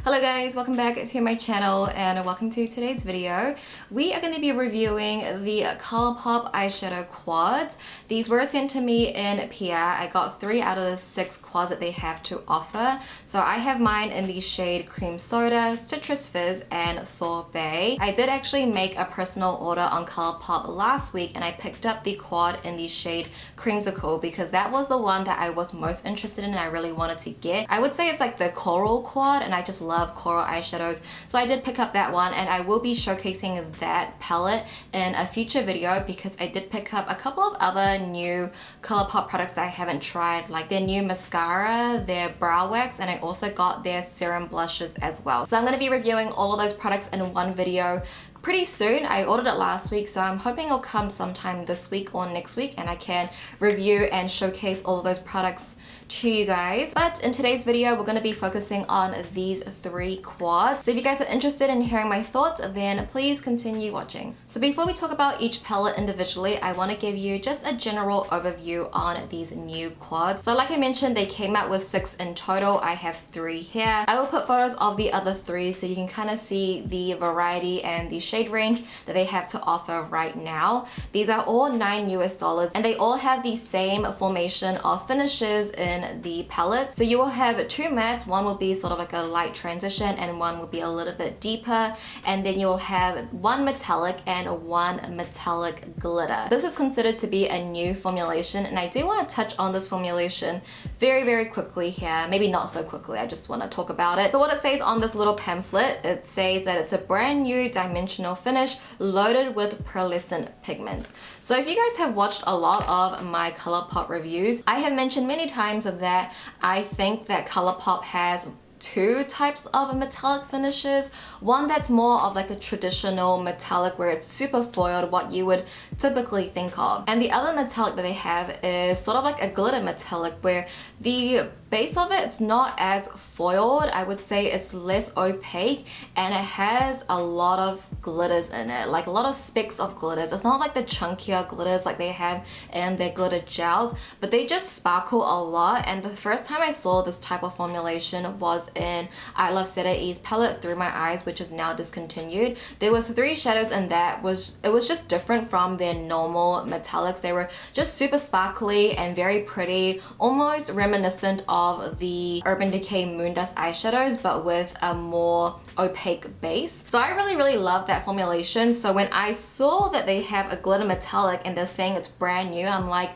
Hello guys, welcome back to my channel and welcome to today's video. We are going to be reviewing the COLOURPOP eyeshadow quads. These were sent to me in PR. I got 3 out of the 6 quads that they have to offer. So I have mine in the shade Cream Soda, Citrus Fizz, and Sorbet. I did actually make a personal order on COLOURPOP last week and I picked up the quad in the shade Creamsicle because that was the one that I was most interested in and I really wanted to get. I would say it's like the coral quad and I just love coral eyeshadows, so I did pick up that one and I will be showcasing that palette in a future video because I did pick up a couple of other new COLOURPOP products that I haven't tried, like their new mascara, their brow wax, and I also got their serum blushes as well. So I'm going to be reviewing all of those products in one video pretty soon. I ordered it last week, so I'm hoping it'll come sometime this week or next week and I can review and showcase all of those products to you guys. But in today's video we're going to be focusing on these 3 quads. So if you guys are interested in hearing my thoughts, then please continue watching. So before we talk about each palette individually, I want to give you just a general overview on these new quads. So like I mentioned, they came out with 6 in total. I have 3 here. I will put photos of the other 3 so you can kind of see the variety and the shade range that they have to offer right now. These are all $9 US and they all have the same formation of finishes in the palette. So you will have 2 mattes, one will be sort of like a light transition and one will be a little bit deeper, and then you'll have 1 metallic and 1 metallic glitter. This is considered to be a new formulation and I do want to touch on this formulation very quickly here. Maybe not so quickly, I just want to talk about it. So what it says on this little pamphlet, it says that it's a brand new dimensional finish loaded with pearlescent pigments. So if you guys have watched a lot of my COLOURPOP reviews, I have mentioned many times that I think that COLOURPOP has 2 types of metallic finishes. One that's more of like a traditional metallic where it's super foiled, what you would typically think of. And the other metallic that they have is sort of like a glitter metallic where the base of it's not as foiled. I would say it's less opaque and it has a lot of glitters in it, like a lot of specks of glitters. It's not like the chunkier glitters like they have in their glitter gels, but they just sparkle a lot. And the first time I saw this type of formulation was in I Love E's palette Through My Eyes, which is now discontinued. There was 3 shadows and it was just different from their normal metallics. They were just super sparkly and very pretty, almost reminiscent of the Urban Decay Moondust eyeshadows but with a more opaque base. So I really love that formulation. So when I saw that they have a glitter metallic and they're saying it's brand new, I'm like,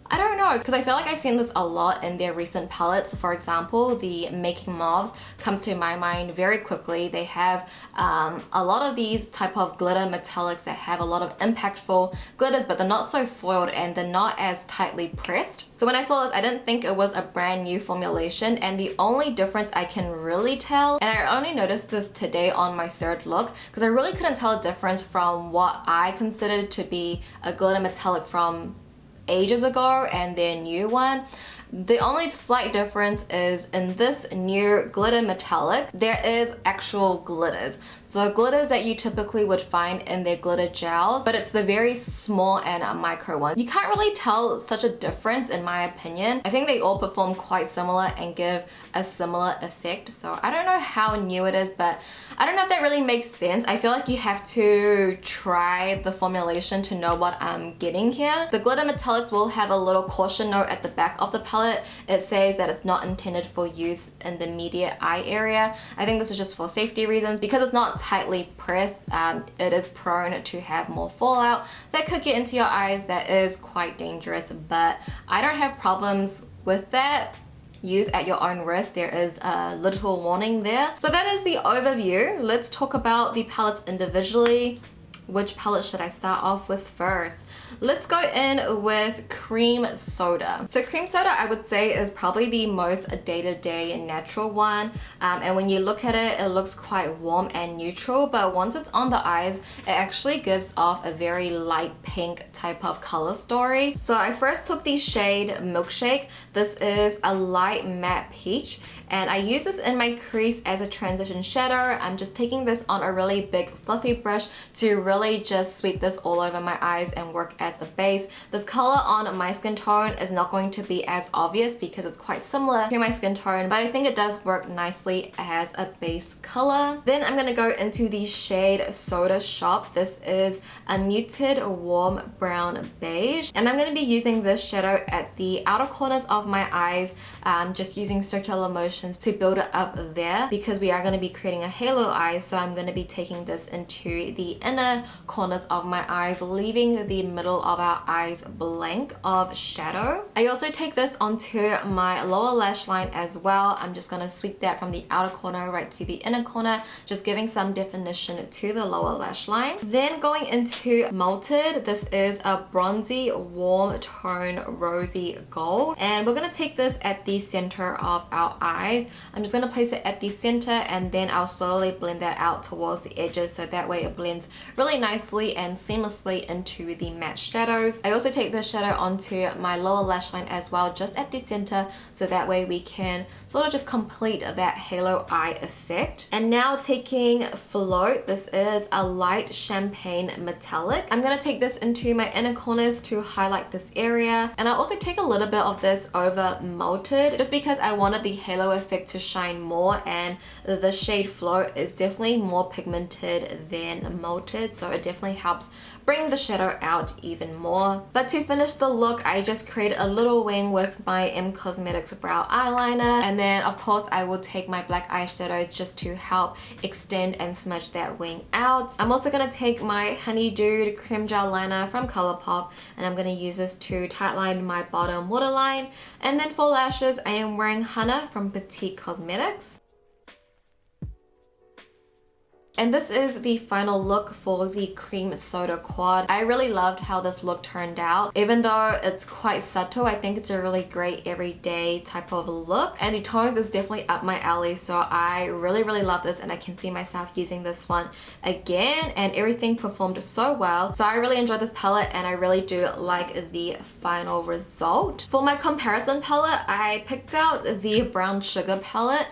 I don't know, because I feel like I've seen this a lot in their recent palettes. For example, the Making Mauves comes to my mind very quickly. They have a lot of these type of glitter metallics that have a lot of impactful glitters, but they're not so foiled and they're not as tightly pressed. So when I saw this, I didn't think it was a brand new formulation, and the only difference I can really tell, and I only noticed this today on my 3rd look, because I really couldn't tell a difference from what I considered to be a glitter metallic from ages ago and their new one. The only slight difference is in this new glitter metallic, there is actual glitters. So glitters that you typically would find in their glitter gels, but it's the very small and micro one. You can't really tell such a difference in my opinion. I think they all perform quite similar and give a similar effect. So I don't know how new it is, but I don't know if that really makes sense. I feel like you have to try the formulation to know what I'm getting here. The glitter metallics will have a little caution note at the back of the palette. It says that it's not intended for use in the immediate eye area. I think this is just for safety reasons. Because it's not tightly pressed, it is prone to have more fallout that could get into your eyes. That is quite dangerous, but I don't have problems with that. Use at your own risk. There is a little warning there. So that is the overview. Let's talk about the palettes individually. Which palette should I start off with first? Let's go in with Cream Soda. So Cream Soda, I would say, is probably the most day-to-day natural one. And when you look at it, it looks quite warm and neutral, but once it's on the eyes, it actually gives off a very light pink type of color story. So I first took the shade Milkshake. This is a light matte peach. And I use this in my crease as a transition shadow. I'm just taking this on a really big fluffy brush to really just sweep this all over my eyes and work as a base. This color on my skin tone is not going to be as obvious because it's quite similar to my skin tone, but I think it does work nicely as a base color. Then I'm going to go into the shade Soda Shop. This is a muted warm brown beige, and I'm going to be using this shadow at the outer corners of my eyes, just using circular motions to build it up there because we are going to be creating a halo eye. So I'm going to be taking this into the inner corners of my eyes, leaving the middle of our eyes blank of shadow. I also take this onto my lower lash line as well. I'm just going to sweep that from the outer corner right to the inner corner, just giving some definition to the lower lash line. Then going into Melted, this is a bronzy warm tone rosy gold, and we're going to take this at the center of our eyes. I'm just going to place it at the center, and then I'll slowly blend that out towards the edges so that way it blends really nicely and seamlessly into the matte shadows. I also take this shadow onto my lower lash line as well, just at the center, so that way we can sort of just complete that halo eye effect. And now taking Float, this is a light champagne metallic. I'm going to take this into my inner corners to highlight this area, and I'll also take a little bit of this over Melted just because I wanted the halo effect to shine more, and the shade Float is definitely more pigmented than Melted, so it definitely helps bring the shadow out even more. But to finish the look, I just created a little wing with my Cosmetics brow eyeliner, and then of course I will take my black eyeshadow just to help extend and smudge that wing out. I'm also going to take my honeydude creme gel liner from ColourPop, and I'm going to use this to tightline my bottom waterline. And then for lashes, I am wearing Hana from Petite Cosmetics. And this is the final look for the Cream Soda Quad. I really loved how this look turned out. Even though it's quite subtle, I think it's a really great everyday type of look. And the tones is definitely up my alley, so I really love this, and I can see myself using this one again, and everything performed so well. So I really enjoyed this palette, and I really do like the final result. For my comparison palette, I picked out the Brown Sugar palette.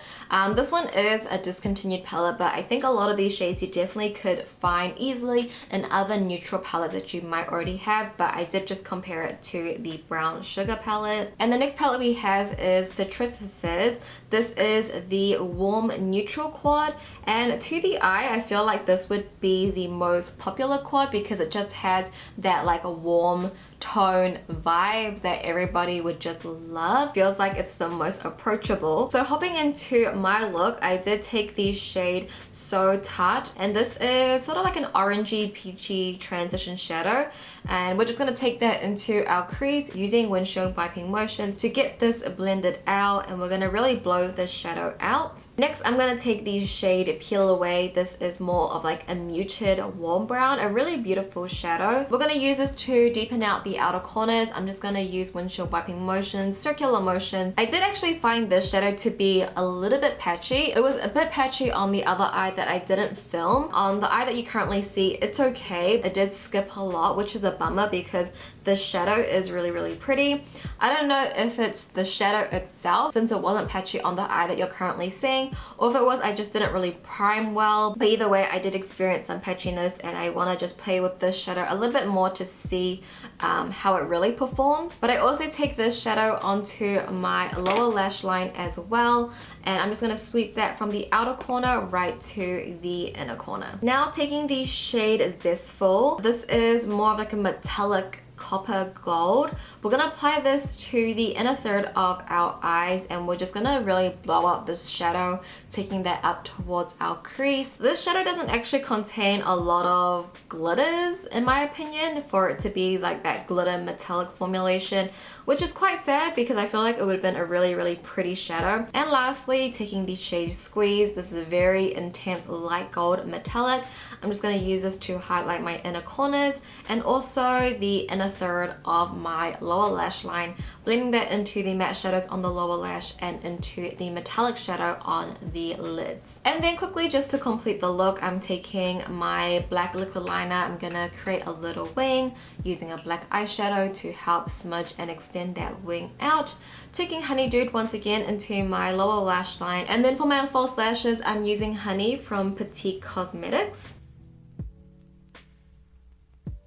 This one is a discontinued palette, but I think a lot of these shades you definitely could find easily in other neutral palettes that you might already have, but I did just compare it to the Brown Sugar palette. And the next palette we have is Citrus Fizz. This is the warm neutral quad, and to the eye I feel like this would be the most popular quad because it just has that like a warm tone vibes that everybody would just love. Feels like it's the most approachable. So hopping into my look, I did take the shade So Tart, and this is sort of like an orangey peachy transition shadow, and we're just going to take that into our crease using windshield wiping motions to get this blended out, and we're going to really blow this shadow out. Next, I'm going to take the shade Peel Away. This is more of like a muted warm brown, a really beautiful shadow. We're going to use this to deepen out the outer corners. I'm just going to use windshield wiping motions, circular motion. I did actually find this shadow to be a little bit patchy. It was a bit patchy on the other eye that I didn't film. On the eye that you currently see, it's okay. It did skip a lot, which is a bummer because the shadow is really pretty. I don't know if it's the shadow itself, since it wasn't patchy on the eye that you're currently seeing, or if it was I just didn't really prime well. But either way, I did experience some patchiness, and I want to just play with this shadow a little bit more to see how it really performs. But I also take this shadow onto my lower lash line as well, and I'm just going to sweep that from the outer corner right to the inner corner. Now taking the shade Zestful, this is more of like a metallic copper gold. We're going to apply this to the inner third of our eyes, and we're just going to really blow up this shadow, taking that up towards our crease. This shadow doesn't actually contain a lot of glitters in my opinion for it to be like that glitter metallic formulation, which is quite sad because I feel like it would have been a really pretty shadow. And lastly, taking the shade Squeeze, this is a very intense light gold metallic. I'm just going to use this to highlight my inner corners and also the inner third of my lower lash line blending that into the matte shadows on the lower lash and into the metallic shadow on the lids. And then quickly, just to complete the look, I'm taking my black liquid liner. I'm gonna create a little wing using a black eyeshadow to help smudge and extend that wing out. Taking honeydude once again into my lower lash line, and then for my false lashes, I'm using honey from Petite Cosmetics.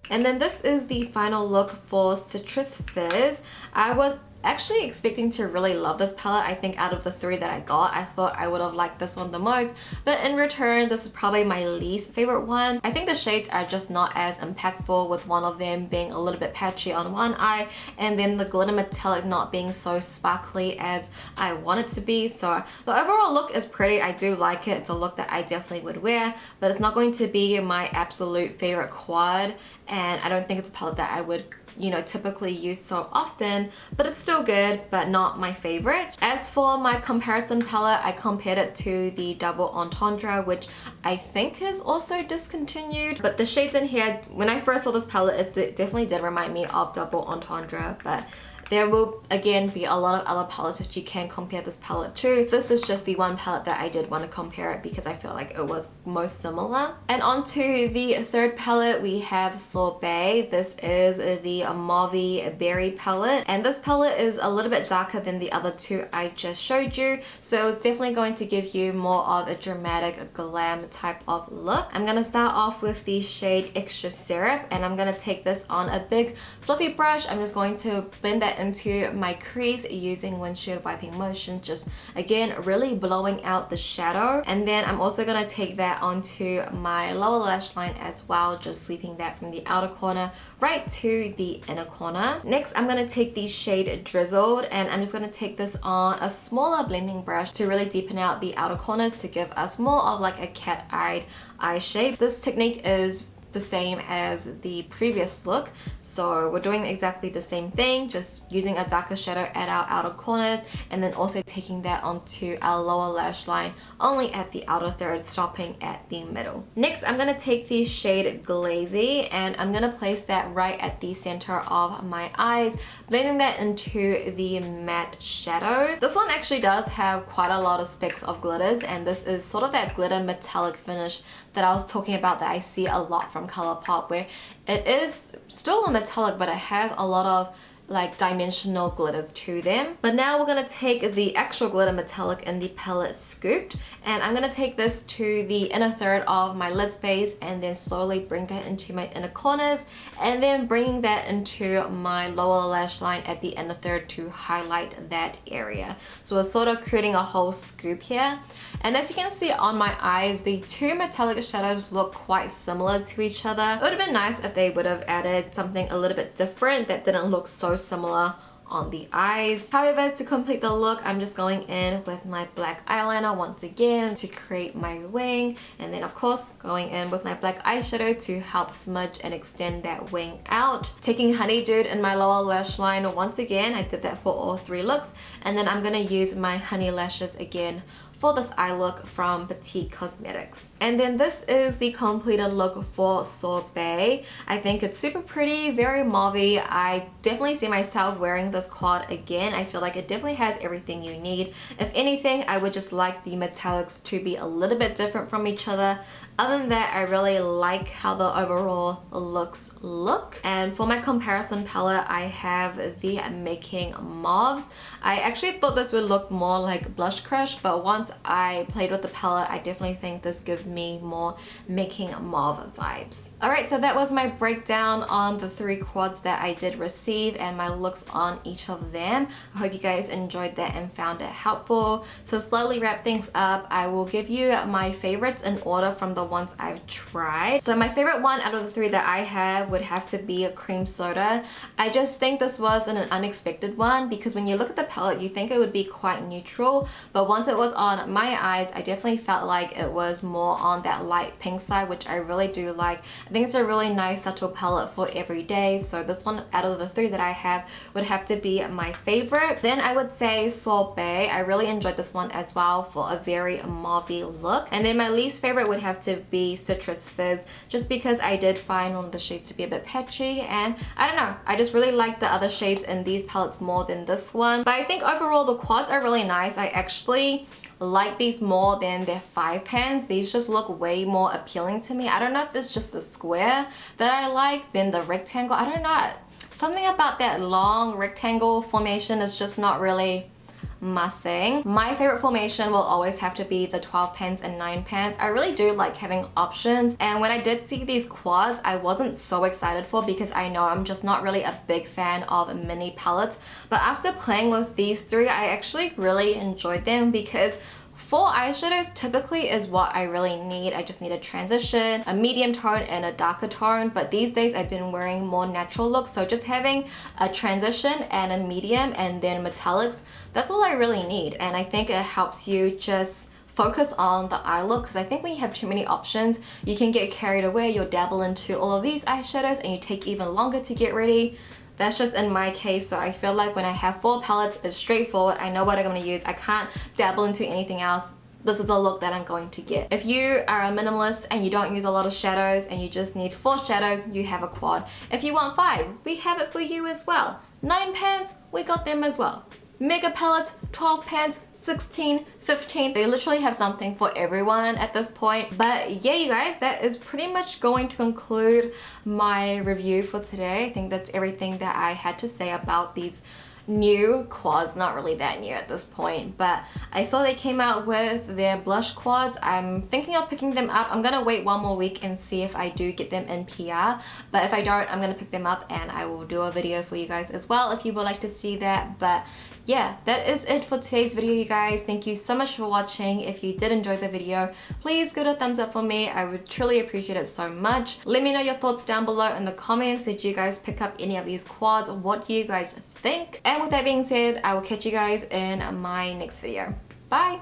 And then this is the final look for Citrus Fizz. I was actually expecting to really love this palette. I think out of the three that I got, I thought I would have liked this one the most, but in return, this is probably my least favorite one. I think the shades are just not as impactful, with one of them being a little bit patchy on one eye, and then the glitter metallic not being so sparkly as I want it to be. So the overall look is pretty. I do like it. It's a look that I definitely would wear, but it's not going to be my absolute favorite quad, and I don't think it's a palette that I would, you know, typically use so often, but it's still good, but not my favorite. As for my comparison palette, I compared it to the Double Entendre, which I think is also discontinued, but the shades in here, when I first saw this palette, it definitely did remind me of Double Entendre, but there will again be a lot of other palettes that you can compare this palette to. This is just the one palette that I did want to compare it because I feel like it was most similar. And onto the third palette, we have Sorbet. This is the Mauve Berry palette, and this palette is a little bit darker than the other two I just showed you, so it's definitely going to give you more of a dramatic glam type of look. I'm gonna start off with the shade Extra Syrup, and I'm gonna take this on a big fluffy brush. I'm just going to blend that into my crease using windshield wiping motions, just again really blowing out the shadow. And then I'm also going to take that onto my lower lash line as well, just sweeping that from the outer corner right to the inner corner. Next, I'm going to take the shade Drizzled, and I'm just going to take this on a smaller blending brush to really deepen out the outer corners to give us more of like a cat-eyed eye shape. This technique is the same as the previous look, so we're doing exactly the same thing, just using a darker shadow at our outer corners, and then also taking that onto our lower lash line only at the outer third, stopping at the middle. Next, I'm going to take the shade Glazy, and I'm going to place that right at the center of my eyes, blending that into the matte shadows. This one actually does have quite a lot of specks of glitters, and this is sort of that glitter metallic finish that I was talking about that I see a lot from ColourPop, where it is still a metallic, but it has a lot of like dimensional glitters to them. But now we're gonna take the actual glitter metallic in the palette Scooped, and I'm gonna take this to the inner third of my lid space and then slowly bring that into my inner corners, and then bringing that into my lower lash line at the inner third to highlight that area. So we're sort of creating a whole scoop here. And as you can see on my eyes, the two metallic shadows look quite similar to each other. It would have been nice if they would have added something a little bit different that didn't look so similar on the eyes. However, to complete the look, I'm just going in with my black eyeliner once again to create my wing, and then of course going in with my black eyeshadow to help smudge and extend that wing out. Taking honeydude in my lower lash line once again, I did that for all three looks, and then I'm gonna use my honey lashes again for this eye look from Petite Cosmetics. And then this is the completed look for Sorbet. I think it's super pretty, very mauve-y. I definitely see myself wearing this quad again. I feel like it definitely has everything you need. If anything, I would just like the metallics to be a little bit different from each other. Other than that, I really like how the overall looks look. And for my comparison palette, I have the Making Mauves. I actually thought this would look more like Blush Crush, but once I played with the palette, I definitely think this gives me more Making Mauve vibes. Alright, so that was my breakdown on the three quads that I did receive and my looks on each of them. I hope you guys enjoyed that and found it helpful. To slowly wrap things up, I will give you my favorites in order from the ones I've tried. So my favorite one out of the three that I have would have to be a Cream Soda. I just think this was an unexpected one because when you look at the palette, you think it would be quite neutral, but once it was on on my eyes, I definitely felt like it was more on that light pink side, which I really do like. I think it's a really nice subtle palette for every day. So this one out of the three that I have would have to be my favorite. Then I would say Sorbet. I really enjoyed this one as well for a very mauvey look. And then my least favorite would have to be Citrus Fizz, just because I did find one of the shades to be a bit patchy, and I don't know, I just really like the other shades in these palettes more than this one. But I think overall the quads are really nice. I actually like these more than their 5 pans. These just look way more appealing to me. I don't know if it's just the square that I like than the rectangle. I don't know. Something about that long rectangle formation is just not really my thing. My favorite formation will always have to be the 12 pans and 9 pans. I really do like having options, and when I did see these quads, I wasn't so excited for, because I know I'm just not really a big fan of mini palettes. But after playing with these three, I actually really enjoyed them, because full eyeshadows typically is what I really need. I just need a transition, a medium tone, and a darker tone. But these days I've been wearing more natural looks, so just having a transition and a medium and then metallics, that's all I really need. And I think it helps you just focus on the eye look, because I think when you have too many options, you can get carried away. You'll dabble into all of these eyeshadows and you take even longer to get ready. That's just in my case. So I feel like when I have 4 palettes, it's straightforward. I know what I'm going to use. I can't dabble into anything else. This is the look that I'm going to get. If you are a minimalist and you don't use a lot of shadows and you just need 4 shadows, you have a quad. If you want 5, we have it for you as well. 9 pans, we got them as well. Mega palettes, 12 pans, 16, 15. They literally have something for everyone at this point. But yeah, you guys, that is pretty much going to conclude my review for today. I think that's everything that I had to say about these new quads. Not really that new at this point, but I saw they came out with their blush quads. I'm thinking of picking them up. I'm gonna wait 1 more week and see if I do get them in PR, but if I don't, I'm gonna pick them up and I will do a video for you guys as well if you would like to see that. But yeah, that is it for today's video, you guys. Thank you so much for watching. If you did enjoy the video, please give it a thumbs up for me. I would truly appreciate it so much. Let me know your thoughts down below in the comments. Did you guys pick up any of these quads? What do you guys think? And with that being said, I will catch you guys in my next video. Bye!